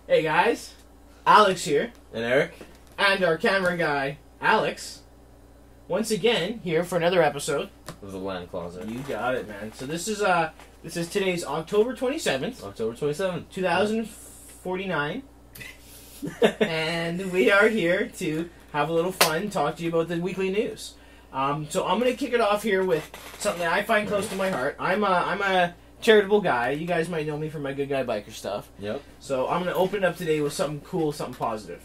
Hey guys, Alex here, And Eric? and our camera guy, Alex. Once again, here for another episode. Of the Land Closet. You got it, man. So this is today's October 27th, October 27th. 2049. And we are here to have a little fun, talk to you about the weekly news. So I'm going to kick it off here with something that I find close to my heart. I'm a charitable guy. You guys might know me from my Good Guy Biker stuff. Yep. So I'm going to open it up today with something cool, something positive.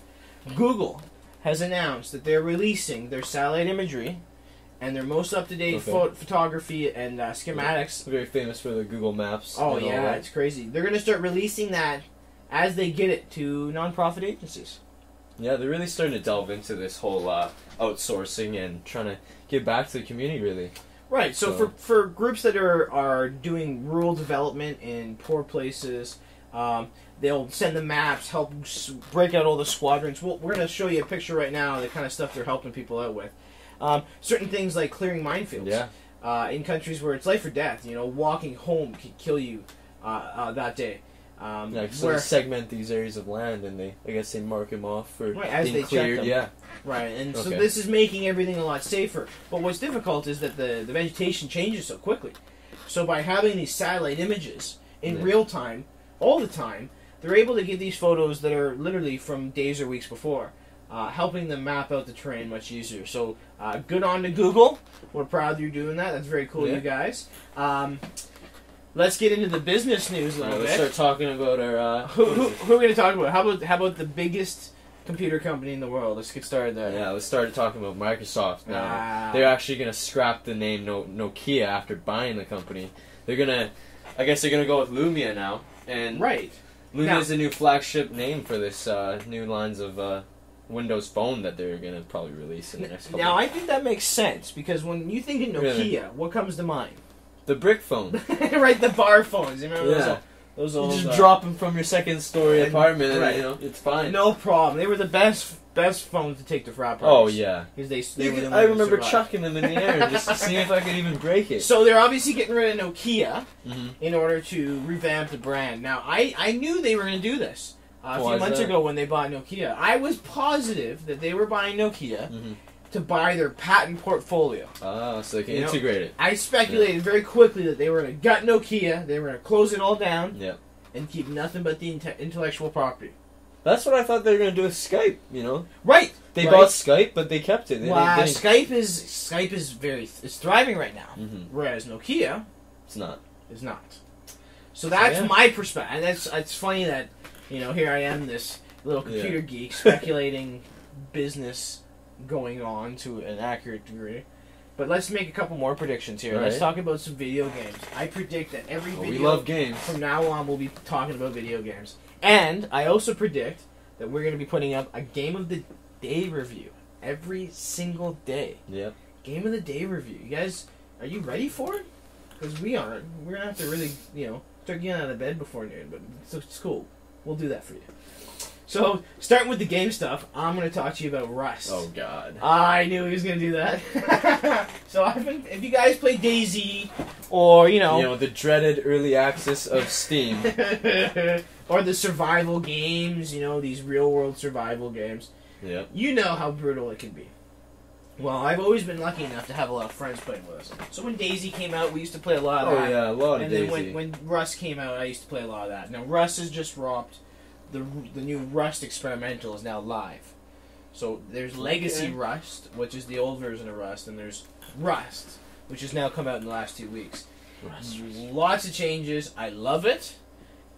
Google has announced that they're releasing their satellite imagery and their most up-to-date photography and schematics. Very famous for the Google Maps. Oh, and all yeah, that. it's crazy. They're going to start releasing that as they get it to non-profit agencies. Yeah, they're really starting to delve into this whole outsourcing and trying to give back to the community, really. Right, so for groups that are doing rural development in poor places, they'll send the maps, help break out all the squadrons. We're going to show you a picture right now of the kind of stuff they're helping people out with. Certain things like clearing minefields. Yeah. In countries where it's life or death, walking home could kill you that day. So they segment these areas of land and I guess they mark them off for as being they cleared. check them. Yeah. Right, and so this is making everything a lot safer. But what's difficult is that the vegetation changes so quickly. So by having these satellite images in real time, all the time, they're able to get these photos that are literally from days or weeks before, helping them map out the terrain much easier. So good on to Google. We're proud you're doing that. That's very cool, you guys. Let's get into the business news a little bit. Let's start talking about our... who are we going to talk about? How about the biggest computer company in the world? Let's get started there. Yeah, let's start talking about Microsoft now. They're actually going to scrap the name Nokia after buying the company. I guess they're going to go with Lumia now. And right. Lumia is the new flagship name for this new lines of Windows Phone that they're going to probably release in the next couple Now, I think that makes sense, because when you think of Nokia, Really? what comes to mind? The brick phone. Right, the bar phones. You remember those old... You just drop them from your second-story apartment and, right. It's fine. No problem. They were the best phones to take to frat Oh, parties. yeah. Because I remember chucking them in the air just to see if I could even break it. So they're obviously getting rid of Nokia in order to revamp the brand. Now, I knew they were going to do this a few months ago when they bought Nokia. I was positive that they were buying Nokia to buy their patent portfolio. Ah, so they can integrate it. I speculated very quickly that they were going to gut Nokia, they were going to close it all down, and keep nothing but the intellectual property. That's what I thought they were going to do with Skype, Right. They bought Skype, but they kept it. Skype is thriving right now, whereas Nokia it's not. Is not. So that's my perspective. And it's funny that, here I am, this little computer geek, speculating business going on to an accurate degree. But let's make a couple more predictions here. Right. Let's talk about some video games. I predict that every video we love games. From now on we'll be talking about video games. And I also predict that we're going to be putting up a Game of the Day review every single day. Yep. Game of the Day review. You guys, are you ready for it? Because we aren't. We're going to have to really, start getting out of bed before noon. But it's cool. We'll do that for you. So, starting with the game stuff, I'm going to talk to you about Rust. Oh, God. I knew he was going to do that. So, if you guys play DayZ, or, the dreaded early access of Steam. or the survival games, these real-world survival games. Yep. You know how brutal it can be. Well, I've always been lucky enough to have a lot of friends playing with us. So when DayZ came out, we used to play a lot of that. Oh, yeah, a lot of DayZ. And then when Rust came out, I used to play a lot of that. Now, Rust has just dropped. The new Rust Experimental is now live. So there's Legacy Rust, which is the old version of Rust, and there's Rust, which has now come out in the last 2 weeks. Lots of changes. I love it.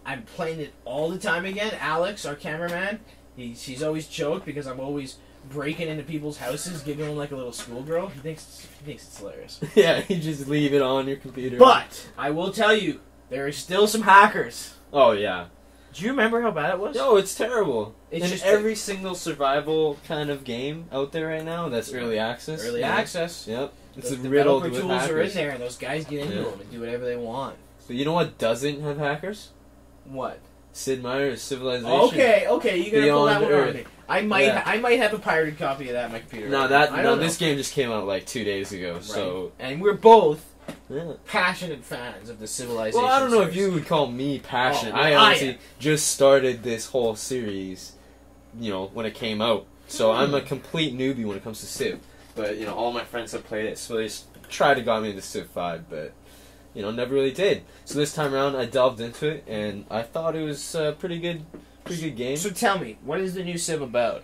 I'm playing it all the time again. Alex, our cameraman, he's always joked because I'm always breaking into people's houses, giving them like a little schoolgirl. He thinks it's hilarious. Yeah, you just leave it on your computer. But I will tell you, there are still some hackers. Oh, yeah. Do you remember how bad it was? No, it's terrible. It's in every single survival kind of game out there right now that's early access. Early access. Yep. It's the riddled developer with tools hackers. are in there, and those guys get into them and do whatever they want. But you know what doesn't have hackers? What? Sid Meier's Civilization. Okay, you're gonna pull that one Earth. on me. I might have a pirated copy of that on my computer. No, this game just came out like 2 days ago. Right. So and we're both passionate fans of the Civilization. Well, I don't know if series. you would call me passionate. Oh, I well, honestly just started this whole series, when it came out. So I'm a complete newbie when it comes to Civ. But, all my friends have played it, so they just tried to got me into Civ 5, but, never really did. So this time around, I delved into it, and I thought it was a pretty good game. So tell me, what is the new Civ about?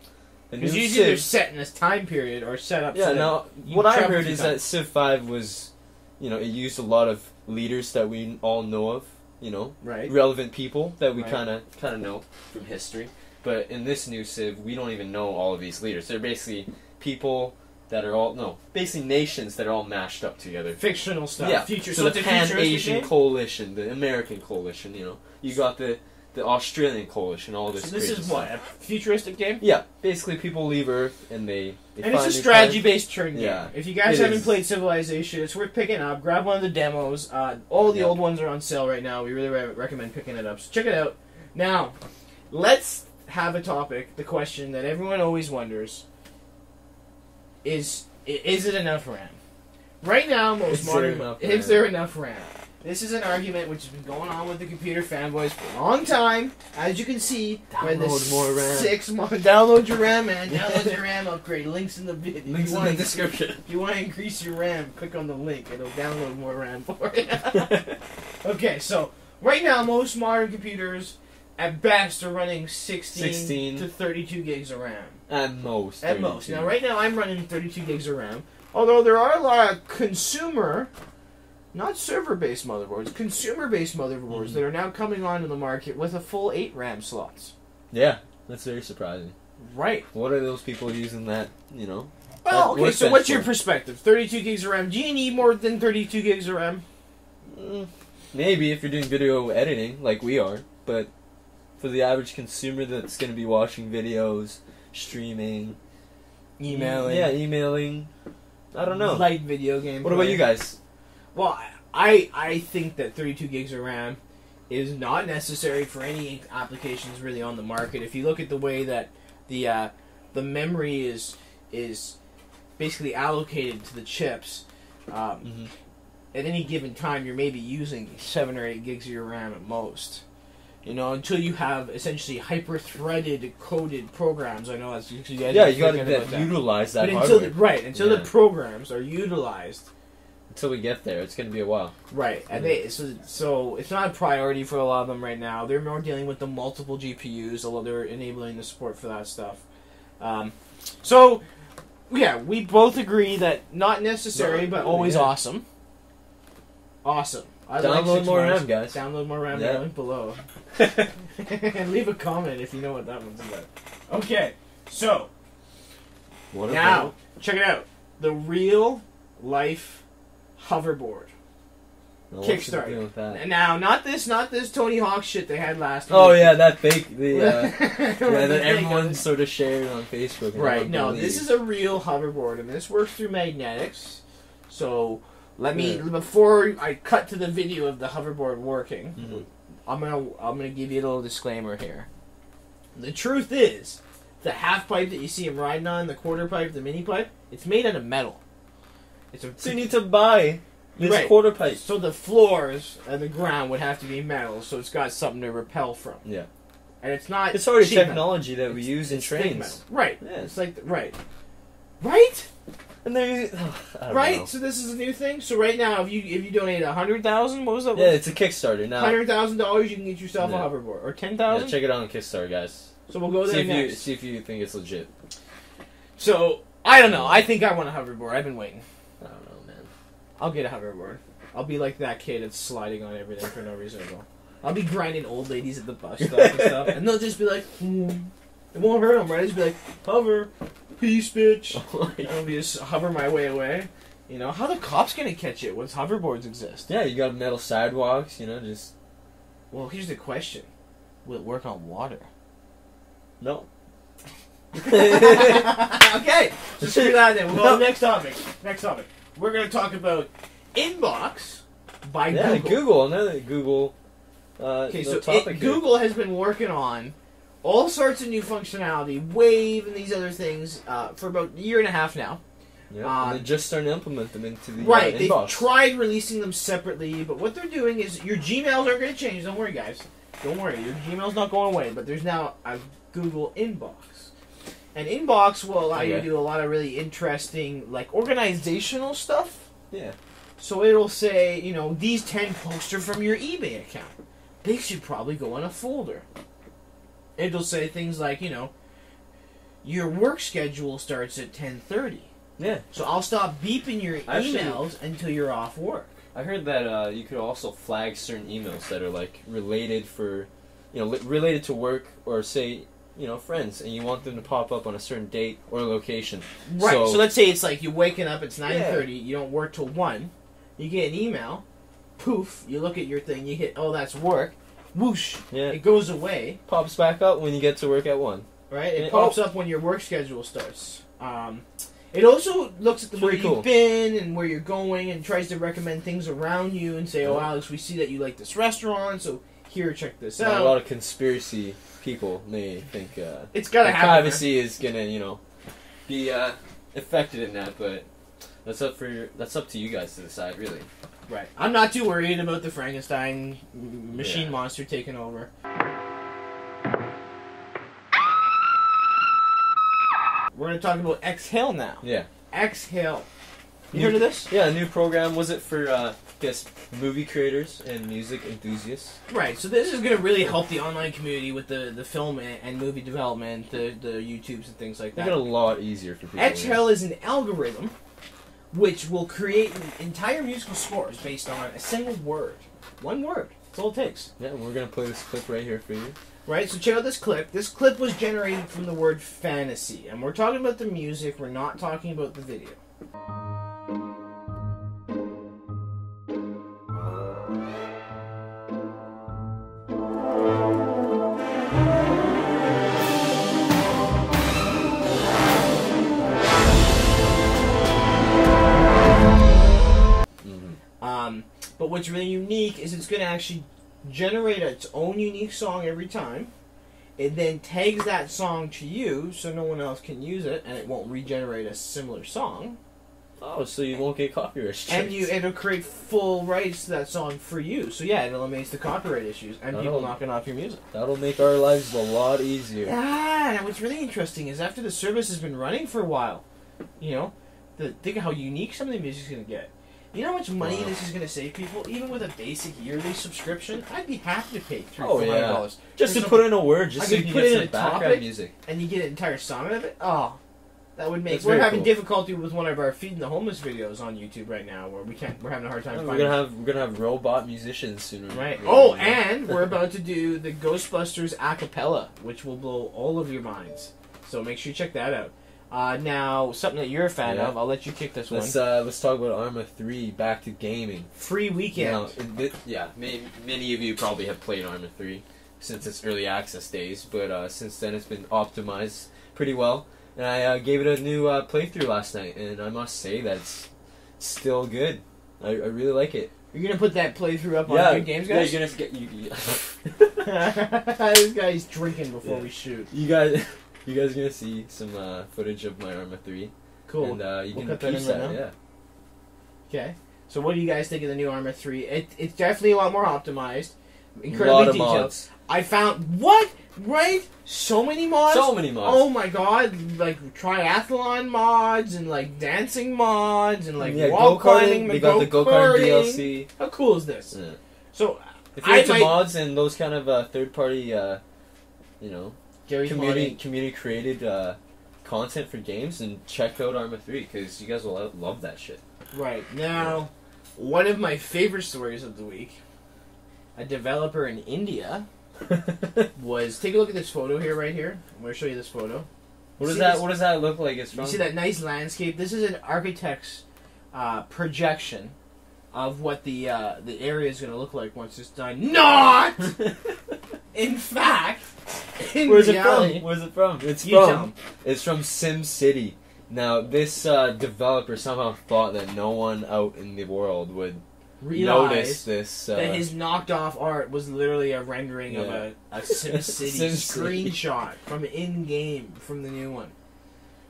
The Because new usually they're Civ- set in this time period or set up. Yeah, so now, that you what I travel heard through is time. that Civ 5 was, it used a lot of leaders that we all know of, Right. relevant people that we Right. kind of know from history. But in this new Civ, we don't even know all of these leaders. They're basically people that are basically nations that are all mashed up together. Fictional stuff. Yeah, Future. so the it's a futuristic Pan-Asian game? Coalition, the American Coalition, you got the Australian Coalition, all this So this crazy is what, stuff. a futuristic game? Yeah, basically people leave Earth and they And find it's a new strategy-based turn game. Yeah, If you guys it haven't is. played Civilization, it's worth picking up. Grab one of the demos. All the Yeah. old ones are on sale right now. We really recommend picking it up. So check it out. Now, let's have a topic. The question that everyone always wonders is it enough RAM? Right now, most Is there modern... enough Is RAM? there enough RAM? This is an argument which has been going on with the computer fanboys for a long time. As you can see, when the Download more RAM. 6 month download your RAM, man. Download your RAM upgrade. Links in the video. Links in the description. If you want to increase your RAM, click on the link. It'll download more RAM for you. Okay, so right now, most modern computers, at best, are running 16 to 32 gigs of RAM. At most. At most. 32. Now, right now, I'm running 32 gigs of RAM. Although there are a lot of consumer, not server-based motherboards, consumer-based motherboards that are now coming onto the market with a full 8 RAM slots. Yeah, that's very surprising. Right. What are those people using that, Well, okay, so what's your for? perspective? 32 gigs of RAM. Do you need more than 32 gigs of RAM? Maybe if you're doing video editing, like we are, but for the average consumer that's going to be watching videos, streaming, Emailing. Yeah, emailing. I don't know. Light video game. What about you guys? Well, I think that 32 gigs of RAM is not necessary for any applications really on the market. If you look at the way that the memory is basically allocated to the chips, at any given time you're maybe using 7 or 8 gigs of your RAM at most. Until you have essentially hyper-threaded coded programs. I know that's you guys. Yeah, you got to utilize that but hardware. until the programs are utilized. Until we get there, it's going to be a while. Right, and so it's not a priority for a lot of them right now. They're more dealing with the multiple GPUs, although they're enabling the support for that stuff. So, yeah, we both agree that not necessary, but always awesome. Awesome. Download more RAM, guys. Download more RAM. Yeah. Link below. And leave a comment if you know what that one's about. Okay, so now check it out. The real life hoverboard. Kickstarter. Now, not this Tony Hawk shit they had last week. Oh yeah, that fake. Yeah, that everyone sort of shared on Facebook. Right. No, this is a real hoverboard, and this works through magnetics. So let me before I cut to the video of the hoverboard working, I'm gonna give you a little disclaimer here. The truth is, the half pipe that you see him riding on, the quarter pipe, the mini pipe, it's made out of metal. So you need to buy this quarter pipe. So the floors and the ground would have to be metal, so it's got something to repel from. Yeah. And it's not. It's already cheap technology metal. that we use in trains. Right. Yeah. It's like right. And then Right. So this is a new thing. So right now, if you donate $100,000, what was that? Yeah, it's a Kickstarter now. $100,000, you can get yourself a hoverboard, or $10,000. Yeah, check it out on Kickstarter, guys. So we'll go there next. See if you think it's legit. So I don't know. I think I want a hoverboard. I've been waiting. I don't know, man. I'll get a hoverboard. I'll be like that kid that's sliding on everything for no reason at all. I'll be grinding old ladies at the bus stop and stuff, and they'll just be like, it won't hurt them, right? I'll just be like, hover, peace, bitch. And I'll just hover my way away. How the cops gonna catch it once hoverboards exist? Yeah, you got metal sidewalks, just... Well, here's the question. Will it work on water? No. Okay, so screw that then. We'll go to the next topic. Next topic. We're gonna talk about Inbox by Google. Another Google. Okay, so topic Google has been working on all sorts of new functionality, Wave and these other things, for about a year and a half now. Yeah, they're just starting to implement them into the right. inbox. They've tried releasing them separately, but what they're doing is your Gmails aren't going to change. Don't worry, guys. Don't worry. Your Gmail's not going away. But there's now a Google Inbox. And Inbox will allow you to do a lot of really interesting, like, organizational stuff. Yeah. So it'll say, you know, these 10 posts are from your eBay account. They should probably go in a folder. It'll say things like, you know, your work schedule starts at 10:30. Yeah. So I'll stop beeping your emails until you're off work. I heard that you could also flag certain emails that are like related for, you know, related to work or say, you know, friends, and you want them to pop up on a certain date or location. Right. So let's say it's like you're waking up, it's 9:30, you don't work till 1, you get an email, poof, you look at your thing, you hit, oh, that's work, whoosh, it goes away. Pops back up when you get to work at 1. Right? It pops up when your work schedule starts. It also looks at where you've been and where you're going and tries to recommend things around you and say, oh, Alex, we see that you like this restaurant, so here, check this out. A lot of conspiracy people may think it's gotta happen. Privacy is gonna, you know, be affected in that, but that's up to you guys to decide, really. Right. I'm not too worried about the Frankenstein machine monster taking over. We're going to talk about Exhale now. Yeah. Exhale. You heard of this? Yeah, a new program. Was it for, I guess, movie creators and music enthusiasts? Right, so this is going to really help the online community with the film and movie development, the YouTubes and things like that. Make it a lot easier for people. Exhale is an algorithm which will create entire musical scores based on a single word. One word. That's all it takes. Yeah, we're going to play this clip right here for you. Right, so check out this clip. This clip was generated from the word fantasy. And we're talking about the music, we're not talking about the video. But what's really unique is it's going to actually generate its own unique song every time. It then tags that song to you so no one else can use it, and it won't regenerate a similar song. Oh, so you won't get copyright strikes. And it'll create full rights to that song for you. So yeah, it eliminates the copyright issues and people knocking off your music. That'll make our lives a lot easier. Yeah, and what's really interesting is after the service has been running for a while, you know, think of how unique some of the music's going to get. You know how much money this is going to save people? Even with a basic yearly subscription, I'd be happy to pay $300. Just to put in a word, just so you can put in get a some background music. And you get an entire song of it? Oh, that would make... We're having difficulty with one of our Feeding the Homeless videos on YouTube right now, where we're having a hard time finding... We're gonna have robot musicians soon. Right. Oh, and we're about to do the Ghostbusters a cappella, which will blow all of your minds. So make sure you check that out. Now, something that you're a fan of, I'll let you kick this one. Let's talk about Arma 3, back to gaming. Free weekend. Many of you probably have played Arma 3 since its early access days, but since then it's been optimized pretty well. And I gave it a new playthrough last night, and I must say that it's still good. I really like it. You're going to put that playthrough up on Good Games, guys? Yeah, you're going to get... This guy's drinking before we shoot. You guys are gonna see some footage of my Arma 3. Cool. And you can cut that in right now. Yeah. Okay. So what do you guys think of the new Arma 3? It's definitely a lot more optimized. Incredibly detailed. Mods. I found right? So many mods. So many mods. Oh my god! Like triathlon mods and like dancing mods and like wall climbing. They got the go-kart DLC. How cool is this? Yeah. So if you're into mods and those kind of third-party, you know. Community created content for games, and check out Arma 3 because you guys will love that shit. Right. Now, one of my favorite stories of the week, a developer in India was, take a look at this photo here, right here. I'm going to show you this photo. What does that look like? It's from? You see that nice landscape? This is an architect's projection of what the area is going to look like once it's done. Not! In fact... Where's it from? It's from SimCity. Now, this developer somehow thought that no one out in the world would notice this. That his knocked off art was literally a rendering of a SimCity screenshot from in-game, from the new one.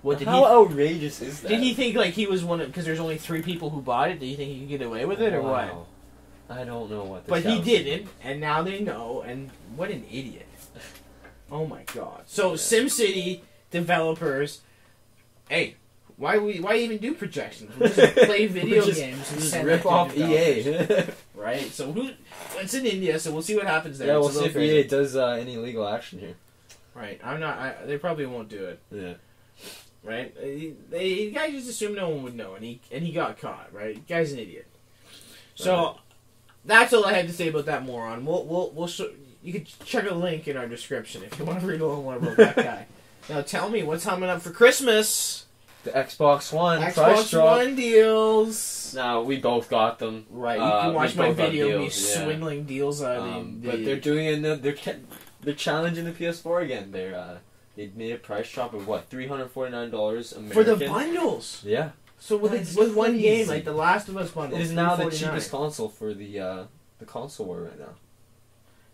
What did How outrageous is that? Did he think like he was one of, because there's only 3 people who bought it? Did you think he could get away with it or what? I don't know what. But he didn't, and now they know. And what an idiot! Oh my god! So SimCity developers, hey, why even do projections? We'll just play video games and just rip off EA, right? So it's in India, so we'll see what happes there. Yeah, we'll see if EA does any legal action here. Right, they probably won't do it. Yeah. Right, the guy just assumed no one would know, and he got caught. Right, the guy's an idiot. So that's all I had to say about that moron. We'll show, you can check a link in our description if you want to read a little more about that guy. Now tell me what's coming up for Christmas. The Xbox One Xbox One deals. Now we both got them. Right, you can watch my video of me swindling deals out of but they're doing they're challenging the PS4 again. They made a price drop of what, $349 American for the bundles. Yeah. So with one game, like the Last of Us bundle, it is now the cheapest console for the console war right now.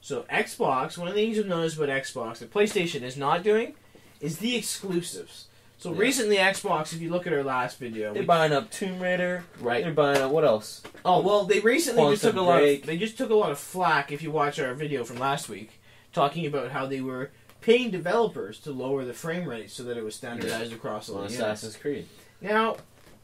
So Xbox, one of the things you've noticed about Xbox that PlayStation is not doing is the exclusives. So recently Xbox, if you look at our last video, they're buying up Tomb Raider. Right. They're buying up what else? Oh well, they recently just took They just took a lot of flack. If you watch our video from last week, talking about how they were paying developers to lower the frame rate so that it was standardized across all the Assassin's Creed. Now,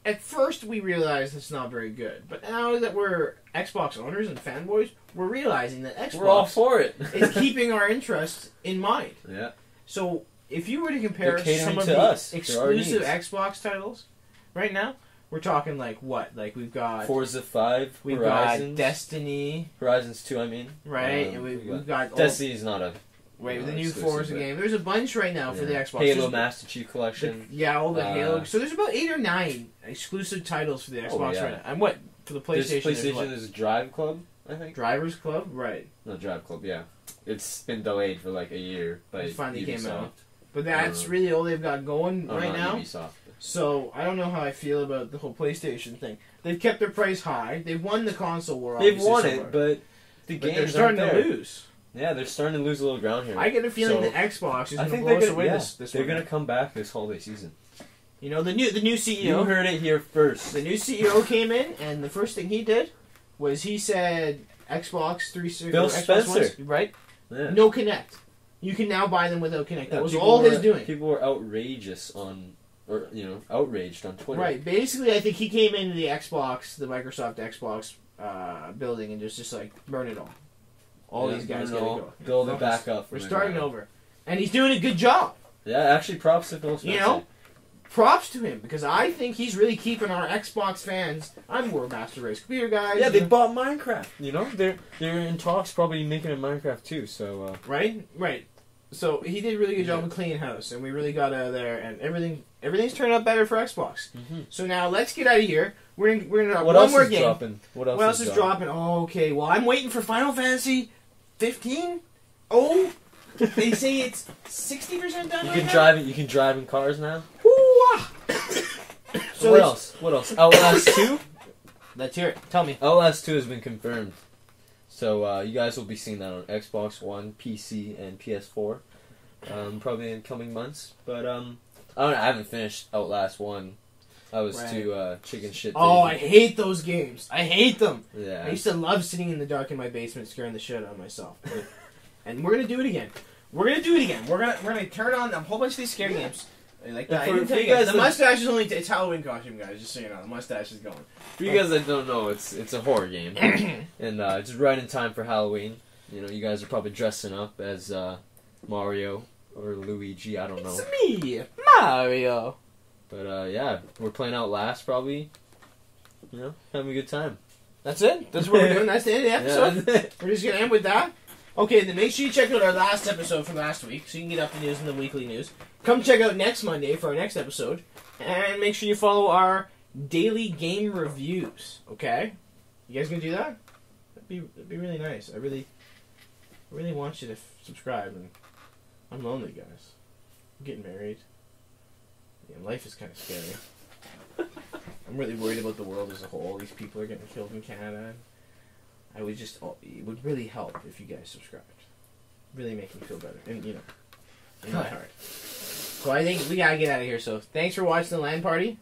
at first we realized it's not very good, but now that we're Xbox owners and fanboys, we're realizing that Xbox we're all for it. is keeping our interests in mind. Yeah. So if you were to compare some of the exclusive Xbox titles right now, we're talking like what? Like we've got Forza 5, we've Horizons, got Destiny, Horizons 2. I mean, right? And we've got Destiny's not a. Wait, the new Forza game. There's a bunch right now for the Xbox. Halo Master Chief Collection. All the Halo. So there's about 8 or 9 exclusive titles for the Xbox right now. And what for the PlayStation? There's Drive Club, I think. Drivers Club, right? No, Drive Club. Yeah, it's been delayed for like a year, but it finally Ubisoft. came out. But that's really all they've got going right now. Ubisoft. So I don't know how I feel about the whole PlayStation thing. They've kept their price high. They've won the console war. They've won it, but they're starting to lose. Yeah, they're starting to lose a little ground here. I get a feeling that Xbox is going to blow us away this they're going to come back this holiday season. You know, the new CEO. You heard it here first. The new CEO came in, and the first thing he did was he said Xbox 360. Phil Spencer. Right? Yeah. No Kinect. You can now buy them without Kinect. That was all his doing. People were outrageous outraged on Twitter. Right. Basically, I think he came into the Microsoft Xbox building and just like burn it all. All these guys gotta go. Build it back up. We're starting over. And he's doing a good job. Yeah, actually props to Phil Spencer. You know? Props to him, because I think he's really keeping our Xbox fans. I'm more Master Race Computer guys. Yeah, they bought Minecraft. You know? They're in talks probably making a Minecraft too, so Right? So he did a really good job of cleaning house, and we really got out of there, and everything's turned out better for Xbox. Mm-hmm. So now let's get out of here. We're gonna drop one more game. Dropping? What else is dropping? Oh, okay. Well, I'm waiting for Final Fantasy 15. Oh, they say it's 60% done. You can drive in cars now. So what else? Outlast 2. Let's hear it. Tell me. Outlast 2 has been confirmed. So you guys will be seeing that on Xbox One, PC, and PS4, probably in coming months. But I haven't finished Outlast 1. I was too chicken shit. Oh, I hate those games. I hate them. Yeah. I used to love sitting in the dark in my basement, scaring the shit out of myself. And we're gonna do it again. We're gonna turn on a whole bunch of these scary games. Like that. The mustache is it's Halloween costume, guys. Just so you know, the mustache is going. For you guys that don't know, it's a horror game, and it's right in time for Halloween. You know, you guys are probably dressing up as Mario or Luigi. I don't know. It's me, Mario. But yeah, we're playing Outlast probably. You know, having a good time. That's it. That's what we're doing. That's the end of the episode. Yeah, we're just gonna end with that. Okay, then make sure you check out our last episode from last week, so you can get up to news and the weekly news. Come check out next Monday for our next episode, and make sure you follow our daily game reviews. Okay, you guys gonna do that? That'd be really nice. I really want you to subscribe. And I'm lonely, guys. I'm getting married. Yeah, life is kind of scary. I'm really worried about the world as a whole. These people are getting killed in Canada. It would really help if you guys subscribed. Really make me feel better. And, in my heart. So I think we gotta get out of here. So thanks for watching the LAN party.